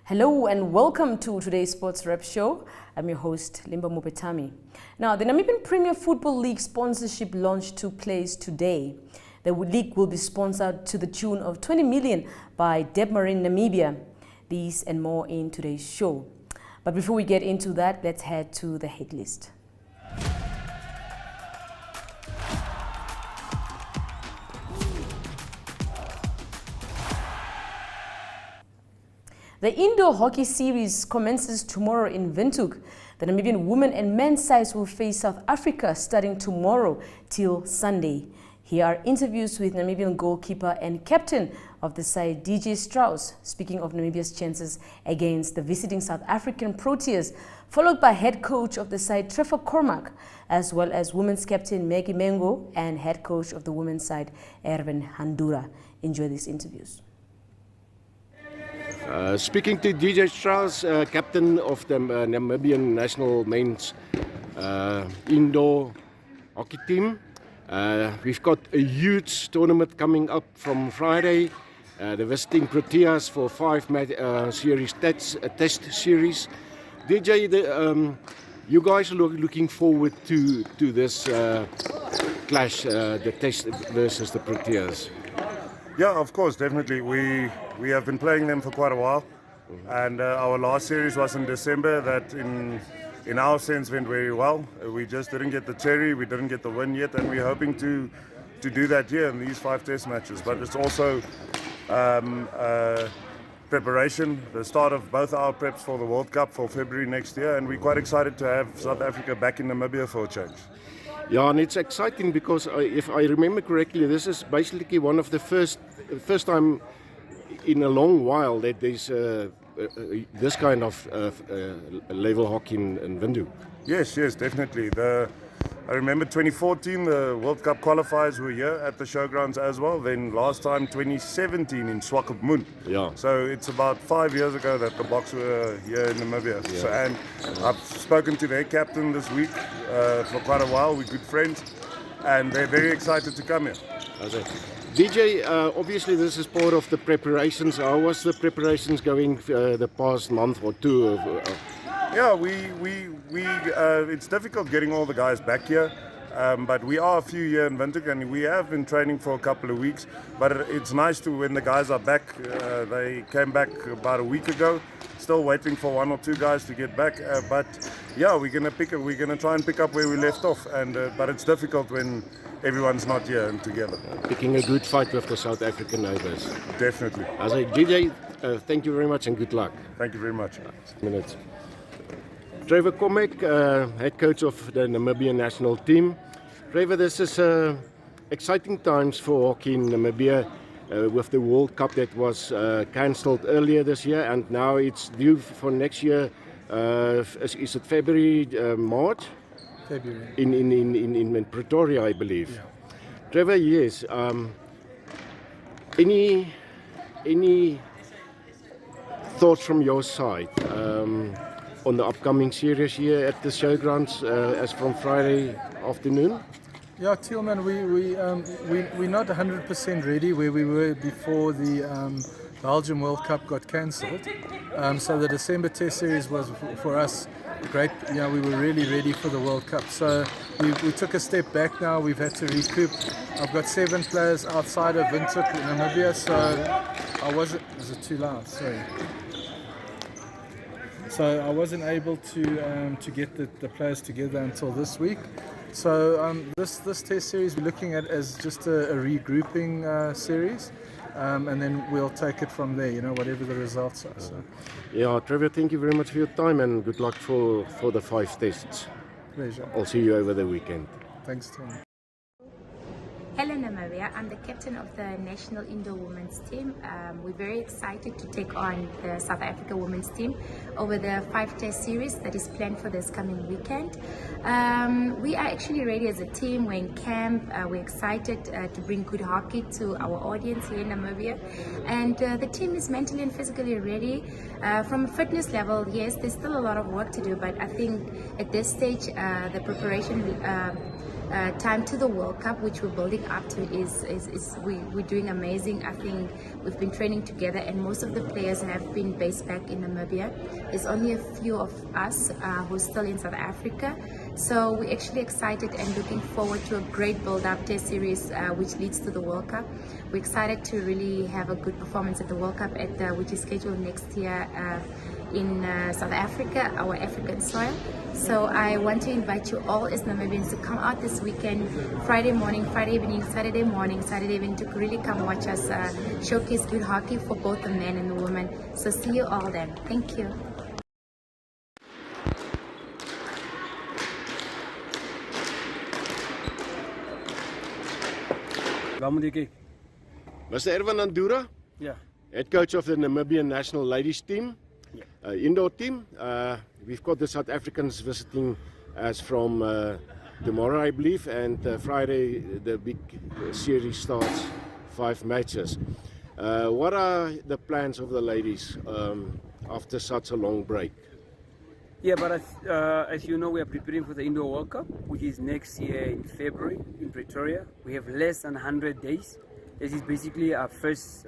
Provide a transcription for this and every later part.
Hello and welcome to today's SportWrap show. I'm your host, Limba Mopetami. Now, the Namibian Premier Football League sponsorship launch took place today. The league will be sponsored to the tune of 20 million by Debmarine Namibia. These and more in today's show. But before we get into that, let's head to the hit list. The indoor hockey series commences tomorrow in Windhoek. The Namibian women and men's sides will face South Africa starting tomorrow till Sunday. Here are interviews with Namibian goalkeeper and captain of the side, DJ Strauss, speaking of Namibia's chances against the visiting South African Proteas, followed by head coach of the side, Trevor Cormack, as well as women's captain Maggie Mengo and head coach of the women's side, Erwin Handura. Enjoy these interviews. Speaking to DJ Strauss, captain of the Namibian national men's indoor hockey team. We've got a huge tournament coming up from Friday. The visiting Proteas for 5 series test series. DJ, you guys are looking forward to this clash, the test versus the Proteas. Yeah, of course, definitely. We have been playing them for quite a while, and our last series was in December. That in our sense went very well. We just didn't get the cherry, we didn't get the win yet, and we're hoping to do that here in these 5 test matches. But it's also preparation, the start of both our preps for the World Cup for February next year, and we're quite excited to have South Africa back in Namibia for a change. Yeah, and it's exciting because if I remember correctly, this is basically one of the first time in a long while that there's this kind of level hockey in Windhoek. Yes, definitely. I remember 2014, the World Cup qualifiers were here at the showgrounds as well. Then last time, 2017 in Swakopmund. Yeah. So it's about 5 years ago that the Boks were here in Namibia. Yeah. So, and I've spoken to their captain this week for quite a while. We're good friends, and they're very excited to come here. Okay. DJ, obviously this is part of the preparations. How was the preparations going the past month or two? Yeah, it's difficult getting all the guys back here, but we are a few here in Windhoek, and we have been training for a couple of weeks. But it's nice to when the guys are back. They came back about a week ago. Still waiting for 1 or 2 guys to get back. But yeah, we're gonna try and pick up where we left off. And but it's difficult when everyone's not here and together. Picking a good fight with the South African neighbours. Definitely. As a DJ, thank you very much and good luck. Thank you very much. Minutes. Trevor Cormack, head coach of the Namibian national team. Trevor, this is exciting times for hockey in Namibia with the World Cup that was cancelled earlier this year, and now it's due for next year. Is it February, March? February. In Pretoria, I believe. Yeah. Trevor, yes. Any thoughts from your side on the upcoming series here at the showgrounds as from Friday afternoon? Yeah, Tielman, we're not 100% ready where we were before the Belgium World Cup got cancelled. So the December Test Series was for us great. You know, we were really ready for the World Cup. So we took a step back now. We've had to recoup. I've got 7 players outside of Windhoek in Namibia, so I wasn't. Is it too loud? Sorry. So I wasn't able to get the players together until this week. So this Test Series we're looking at as just a regrouping series, and then we'll take it from there. You know, whatever the results are. So. Yeah, Trevor, thank you very much for your time and good luck for the 5 tests. Pleasure. I'll see you over the weekend. Thanks, Tom. Hello Namibia, I'm the captain of the national indoor women's team. We're very excited to take on the South Africa women's team over the 5 test series that is planned for this coming weekend. We are actually ready as a team. We're in camp. We're excited to bring good hockey to our audience here in Namibia, and the team is mentally and physically ready. From a fitness level, yes, there's still a lot of work to do, but I think at this stage the preparation time to the World Cup, which we're building up to, we're doing amazing. I think we've been training together, and most of the players have been based back in Namibia. There's only a few of us who's still in South Africa. So we're actually excited and looking forward to a great build-up test series which leads to the World Cup. We're excited to really have a good performance at the World Cup which is scheduled next year in South Africa, our African soil. So I want to invite you all as Namibians to come out this weekend, Friday morning, Friday evening, Saturday morning, Saturday evening, to really come watch us showcase good hockey for both the men and the women. So see you all then. Thank you. Mr. Erwin Andura, Yeah. head coach of the Namibian national ladies team, Yeah. indoor team. We've got the South Africans visiting us from tomorrow, I believe, and Friday the big series starts, 5 matches. What are the plans of the ladies after such a long break? Yeah, but as you know, we are preparing for the Indoor World Cup, which is next year in February in Pretoria. We have less than 100 days. This is basically our first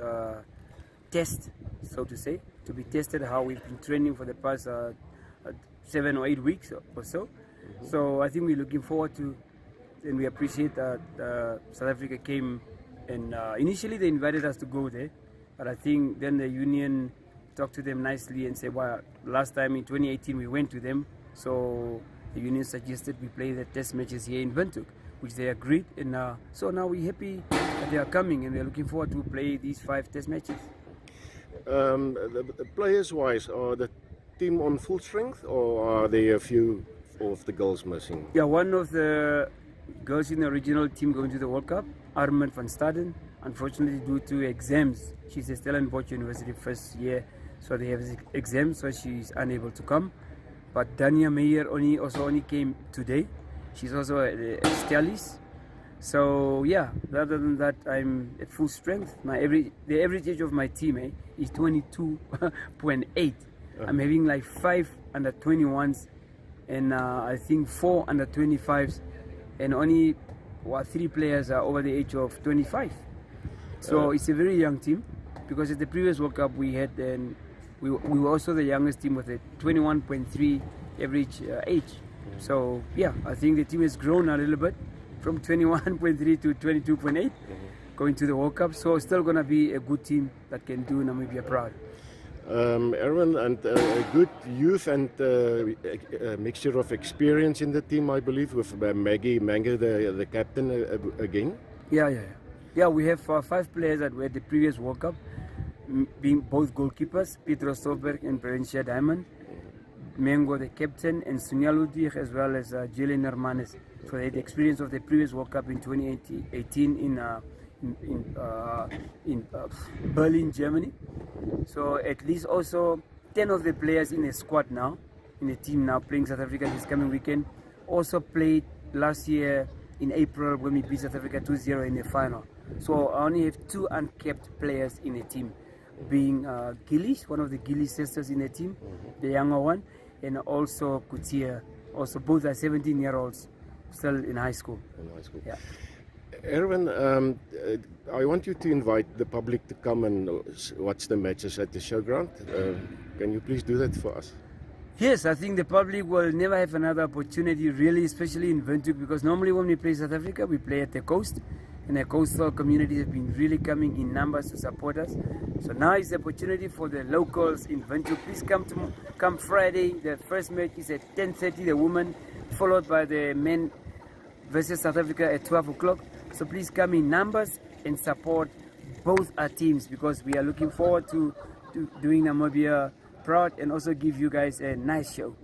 test, so to say, to be tested how we've been training for the past 7 or 8 weeks or so. So I think we're looking forward to, and we appreciate that South Africa came, and initially they invited us to go there, but I think then the union talked to them nicely and said, well, last time in 2018 we went to them, so the union suggested we play the test matches here in Windhoek, which they agreed, and so now we're happy that they are coming, and we're looking forward to play these 5 test matches. The players-wise, are the team on full strength, or are there a few of the girls missing? Yeah, one of the girls in the original team going to the World Cup, Armand van Staden, unfortunately due to exams, she's at Stellenbosch University first year, so they have exams, so she's unable to come. But Dania Meyer only came today. She's also at Stellis. So yeah, other than that, I'm at full strength. The average age of my team is 22.8. I'm having like 5 under 21s, and I think 4 under 25s, and only 3 players are over the age of 25. So it's a very young team, because at the previous World Cup we had, and we were also the youngest team with a 21.3 average age. So yeah, I think the team has grown a little bit from 21.3 to 22.8 going to the World Cup. So still going to be a good team that can do Namibia proud. Erwin, and a good youth and a mixture of experience in the team, I believe, with Maggie Manger, the captain, again. Yeah, we have 5 players that were at the previous World Cup, being both goalkeepers, Pietro Stolberg and Prerencia Diamond, Mengo the captain, and Sunyaludir, as well as Jelen Hermanes. So they had the experience of the previous World Cup in 2018 in Berlin, Germany. So at least also 10 of the players in the squad now, in the team now playing South Africa this coming weekend, also played last year in April when we beat South Africa 2-0 in the final. So I only have 2 uncapped players in the team, being Gillies, one of the Gillies sisters in the team, the younger one, and also Kutia. Also both are 17-year-olds still in high school. Yeah. Erwin, I want you to invite the public to come and watch the matches at the showground. Can you please do that for us? Yes, I think the public will never have another opportunity, really, especially in Windhoek, because normally when we play South Africa, we play at the coast, and the coastal communities have been really coming in numbers to support us. So now is the opportunity for the locals in Windhoek. Please come Friday. The first match is at 10:30, the women, followed by the men versus South Africa at 12 o'clock. So please come in numbers and support both our teams, because we are looking forward to doing Namibia proud and also give you guys a nice show.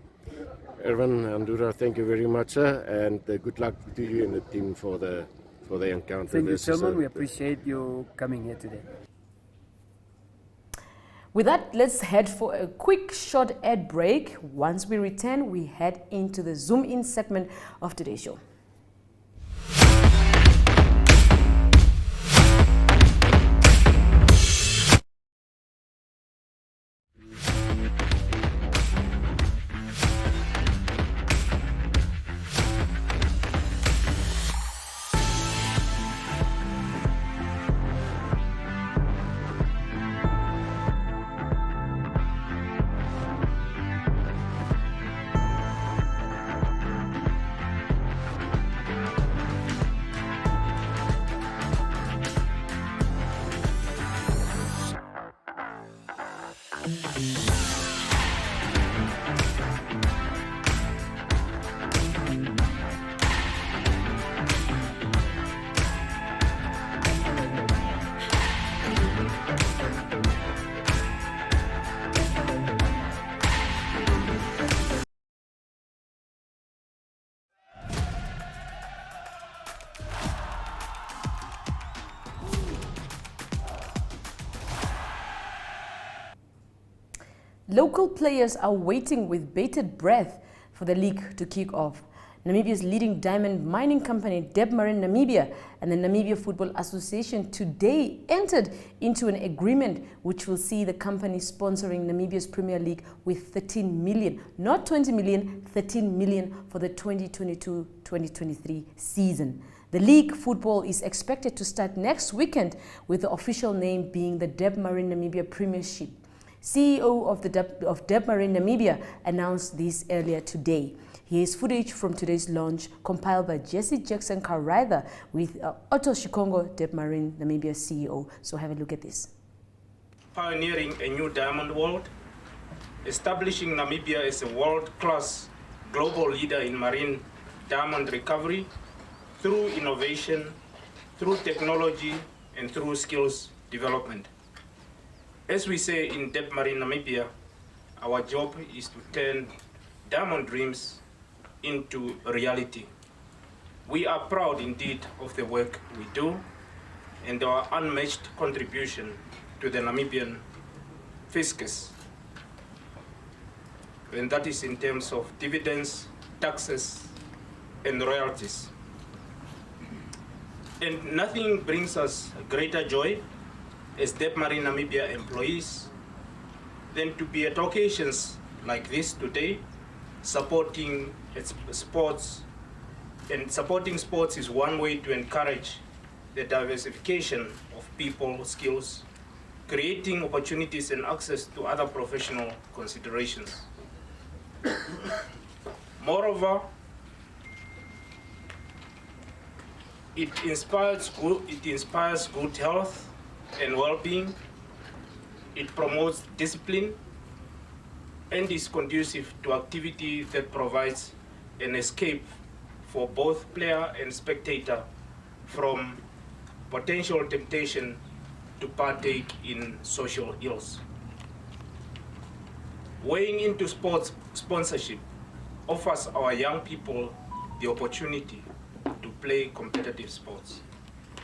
Erwin Andura, thank you very much, sir, and good luck to you and the team for the encounter. Thank you, Salman. We appreciate you coming here today. With that, let's head for a quick short ad break. Once we return, we head into the Zoom In segment of today's show. Local players are waiting with bated breath for the league to kick off. Namibia's leading diamond mining company, Debmarin Namibia, and the Namibia Football Association today entered into an agreement which will see the company sponsoring Namibia's Premier League with 13 million, not 20 million, 13 million for the 2022-2023 season. The league football is expected to start next weekend, with the official name being the Debmarin Namibia Premiership. CEO of Debmarin Namibia announced this earlier today. Here's footage from today's launch compiled by Jesse Jackson Karaitha with Otto Shikongo, Debmarin Namibia CEO. So have a look at this. Pioneering a new diamond world, establishing Namibia as a world-class global leader in marine diamond recovery through innovation, through technology, and through skills development. As we say in Debmarin Namibia, our job is to turn diamond dreams into reality. We are proud indeed of the work we do and our unmatched contribution to the Namibian fiscus. And that is in terms of dividends, taxes, and royalties. And nothing brings us greater joy as Debmarin Namibia employees than to be at occasions like this today, supporting sports. And supporting sports is one way to encourage the diversification of people, skills, creating opportunities and access to other professional considerations. Moreover, it inspires good health and well-being. It promotes discipline and is conducive to activity that provides an escape for both player and spectator from potential temptation to partake in social ills. Weighing into sports sponsorship offers our young people the opportunity to play competitive sports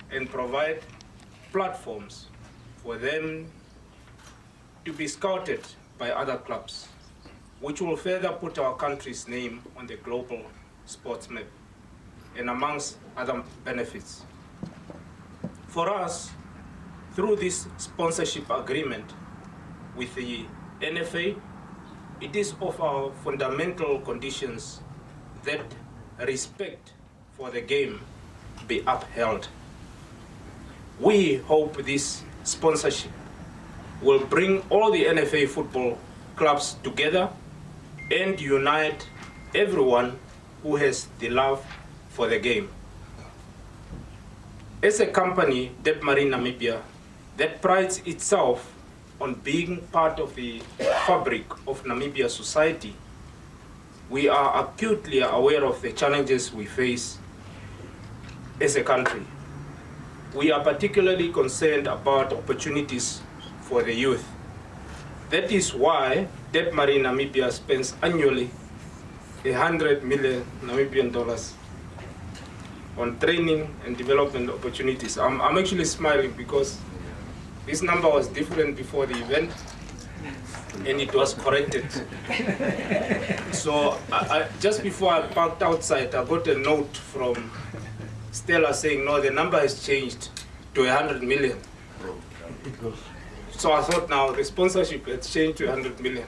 and provide platforms for them to be scouted by other clubs, which will further put our country's name on the global sports map, and amongst other benefits. For us, through this sponsorship agreement with the NFA, it is of our fundamental conditions that respect for the game be upheld. We hope this sponsorship will bring all the NFA football clubs together and unite everyone who has the love for the game. As a company, Debmarin Namibia, that prides itself on being part of the fabric of Namibia society, we are acutely aware of the challenges we face as a country. We are particularly concerned about opportunities for the youth. That is why Debmarin Namibia spends annually 100 million Namibian dollars on training and development opportunities. I'm actually smiling because this number was different before the event and it was corrected. So just before I parked outside, I got a note from Stella saying, no, the number has changed to 100 million. So I thought now the sponsorship has changed to 100 million.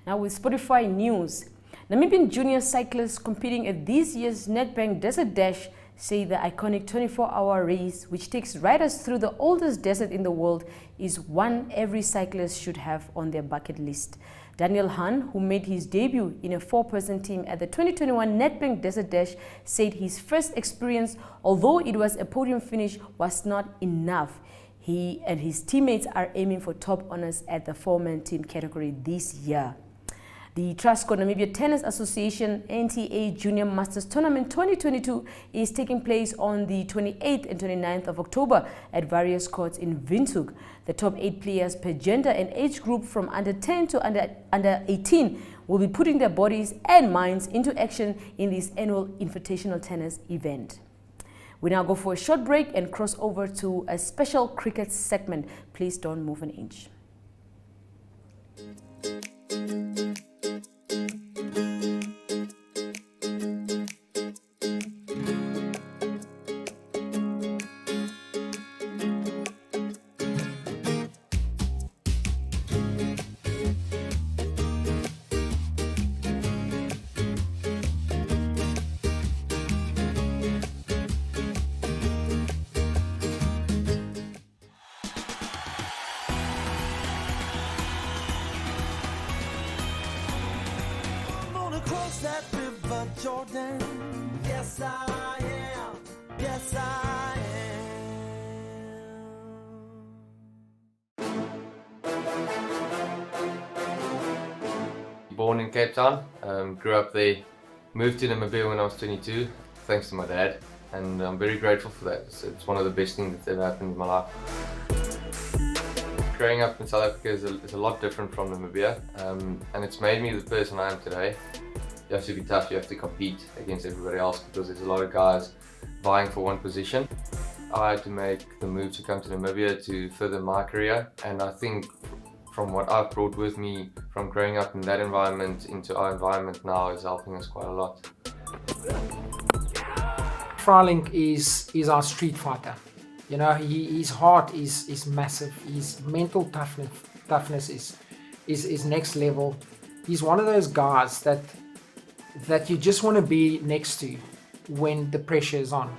Now with Spotify News, Namibian junior cyclists competing at this year's Nedbank Desert Dash say the iconic 24-hour race, which takes riders through the oldest desert in the world, is one every cyclist should have on their bucket list. Daniel Hahn, who made his debut in a four-person team at the 2021 Nedbank Desert Dash, said his first experience, although it was a podium finish, was not enough. He and his teammates are aiming for top honors at the four-man team category this year. The Trasco Namibia Tennis Association NTA Junior Masters Tournament 2022 is taking place on the 28th and 29th of October at various courts in Windhoek. The top 8 players per gender and age group from under 10 to under 18 will be putting their bodies and minds into action in this annual invitational tennis event. We now go for a short break and cross over to a special cricket segment. Please don't move an inch. Across that river, Jordan. Yes, I am. Yes, I am. Born in Cape Town, grew up there, moved to Namibia when I was 22, thanks to my dad, and I'm very grateful for that. It's one of the best things that's ever happened in my life. Growing up in South Africa is a lot different from Namibia, and it's made me the person I am today. You have to be tough, you have to compete against everybody else because there's a lot of guys vying for one position. I had to make the move to come to Namibia to further my career, and I think from what I've brought with me from growing up in that environment into our environment now is helping us quite a lot. Frylink is our street fighter. You know, his heart is massive. His mental toughness is next level. He's one of those guys that you just want to be next to when the pressure is on.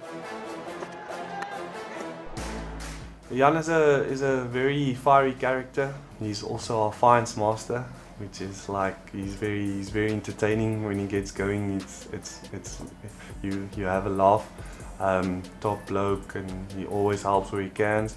Jan is a very fiery character. He's also our fines master, which is like he's very entertaining when he gets going. You have a laugh. Top bloke, and he always helps where he can.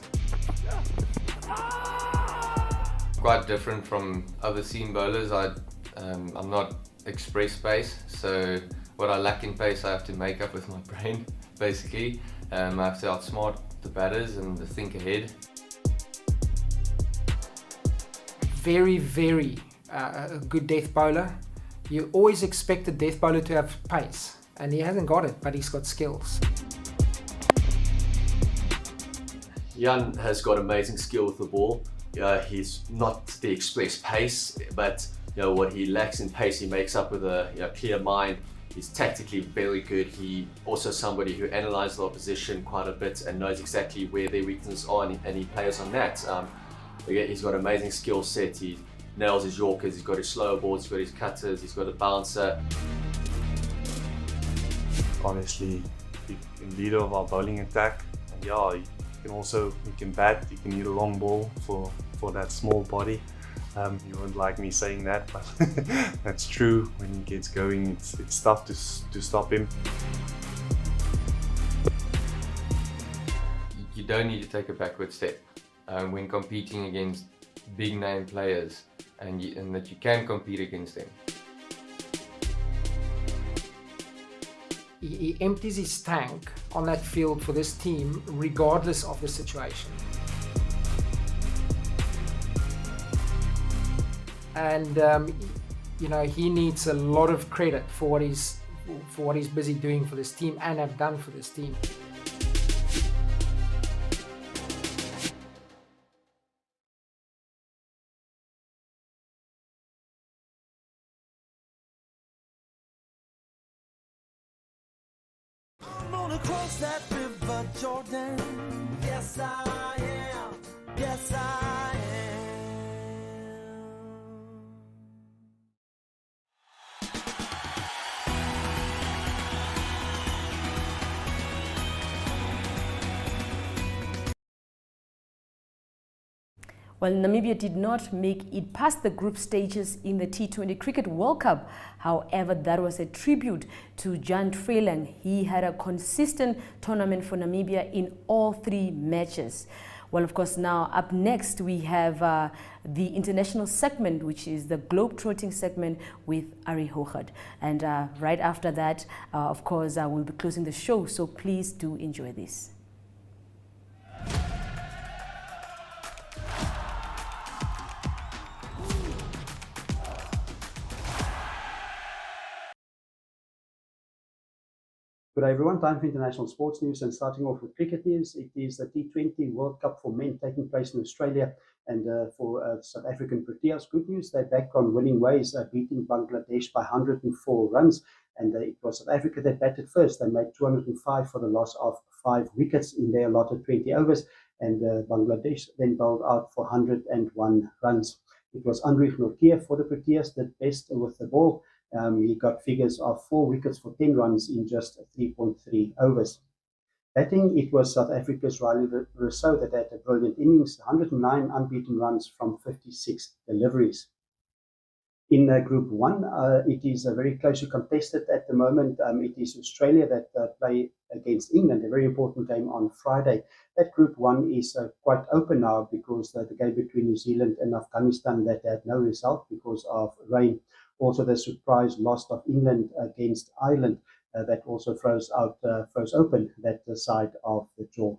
Quite different from other seam bowlers. I'm not express pace, so what I lack in pace I have to make up with my brain, basically. I have to outsmart the batters and think ahead. Very good death bowler. You always expect a death bowler to have pace, and he hasn't got it, but he's got skills. Jan has got amazing skill with the ball. He's not the express pace, but what he lacks in pace he makes up with a clear mind. He's tactically very good. He also somebody who analyzes the opposition quite a bit and knows exactly where their weaknesses are, and he plays on that. He's got amazing skill set. He nails his Yorkers, he's got his slower balls, he's got his cutters, he's got a bouncer. Honestly, he's the leader of our bowling attack, and he can bat, he can hit a long ball for that small body. You won't like me saying that, but that's true. When he gets going, it's tough to stop him. You don't need to take a backward step when competing against big name players, and that you can compete against them. He empties his tank on that field for this team regardless of the situation. And he needs a lot of credit for what he's busy doing for this team and have done for this team. I'm gonna cross that river, Jordan. Yes, I am. Yes, I am. Well, Namibia did not make it past the group stages in the T20 Cricket World Cup. However, that was a tribute to Jan Freeland. He had a consistent tournament for Namibia in all 3 matches. Well, of course, now up next we have the international segment, which is the globe-trotting segment with Ari Hochad. And right after that, of course, we'll be closing the show. So please do enjoy this. Good day everyone, time for international sports news, and starting off with cricket news. It is the T20 World Cup for men taking place in Australia, and for South African Proteas, good news, they're back on winning ways, beating Bangladesh by 104 runs, and it was South Africa that batted first. They made 205 for the loss of 5 wickets in their allotted 20 overs, and Bangladesh then bowled out for 101 runs. It was Andrich Nortje for the Proteas that best with the ball. He got figures of 4 wickets for 10 runs in just 3.3 overs. Batting, it was South Africa's Riley Rousseau that had a brilliant innings, 109 unbeaten runs from 56 deliveries. In Group 1, it is very closely contested at the moment. It is Australia that play against England, a very important game on Friday. That Group 1 is quite open now because the game between New Zealand and Afghanistan that had no result because of rain. Also, the surprise loss of England against Ireland that also froze open that side of the draw.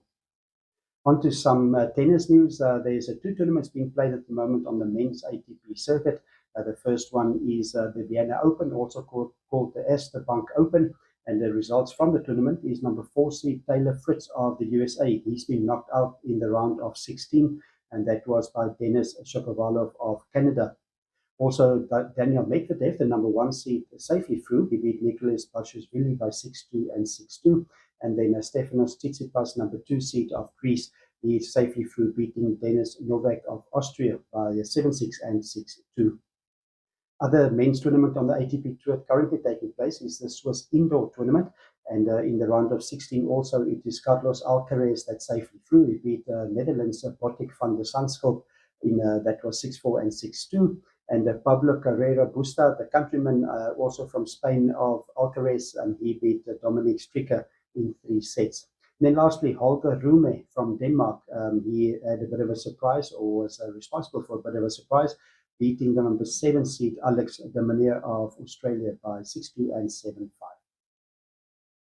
On to some tennis news. There's 2 tournaments being played at the moment on the men's ATP circuit. The first one is the Vienna Open, also called the Erste Bank Open. And the results from the tournament is number 4 seed Taylor Fritz of the USA. He's been knocked out in the round of 16, and that was by Denis Shapovalov of Canada. Also, Daniel Medvedev, the number 1 seed, safely through. He beat Nicholas Basilashvili by 6-2 and 6-2. And then Stefanos Tsitsipas, number 2 seed of Greece, he is safely through, beating Denis Novak of Austria by 7-6 and 6-2. Other men's tournament on the ATP Tour currently taking place is the Swiss Indoor Tournament. And in the round of 16 also, it is Carlos Alcaraz that safely through. He beat Netherlands' Botic van der Zandschulp in that was 6-4 and 6-2. And Pablo Carrera Busta, the countryman also from Spain of Alcaraz, and he beat Dominic Stricker in 3 sets. And then lastly, Holger Rune from Denmark. He had a bit of a surprise, or was responsible for a bit of a surprise, beating the number 7 seed Alex de Manier of Australia by 6-2 and 7-5.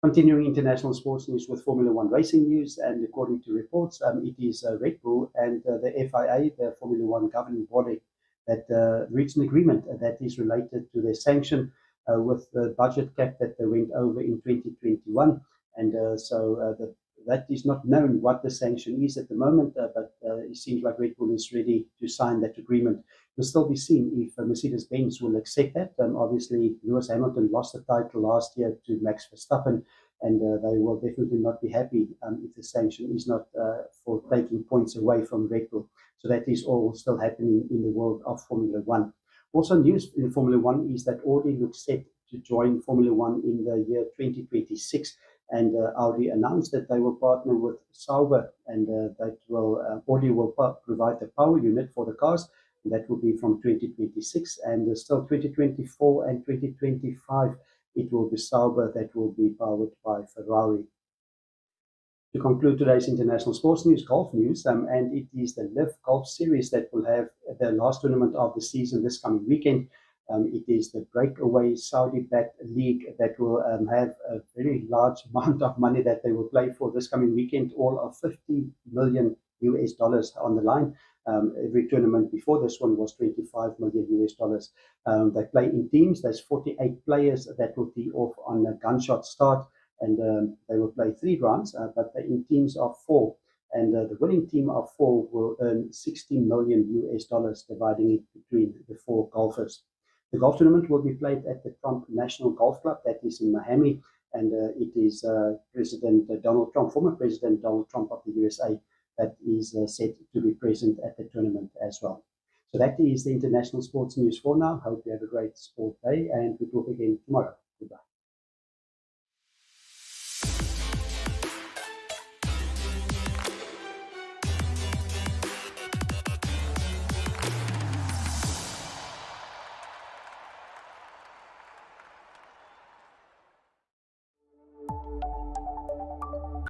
Continuing international sports news with Formula One racing news, and according to reports, it is Red Bull and the FIA, the Formula One governing body, that reached an agreement that is related to their sanction with the budget cap that they went over in 2021. And that is not known what the sanction is at the moment, but it seems like Red Bull is ready to sign that agreement. It will still be seen if Mercedes-Benz will accept that. Obviously, Lewis Hamilton lost the title last year to Max Verstappen, and they will definitely not be happy if the sanction is not for taking points away from Red Bull. So that is all still happening in the world of Formula One. Also news in Formula One is that Audi looks set to join Formula One in the year 2026. And Audi announced that they will partner with Sauber, and that will Audi will provide the power unit for the cars. And that will be from 2026, and still 2024 and 2025. It will be Sauber that will be powered by Ferrari. To conclude today's international sports news, golf news, and it is the LIV Golf Series that will have the last tournament of the season this coming weekend. It is the breakaway Saudi-backed league that will have a very large amount of money that they will play for this coming weekend, all of $50 million on the line. Every tournament before this one was $25 million. They play in teams. There's 48 players that will tee off on a gunshot start, and they will play 3 rounds, but they're in teams of 4. And the winning team of 4 will earn $60 million, dividing it between the 4 golfers. The golf tournament will be played at the Trump National Golf Club that is in Miami, and it is President Donald Trump, former President Donald Trump of the USA, that is set to be present at the tournament as well. So that is the international sports news for now. Hope you have a great sport day, and we talk again tomorrow. Goodbye.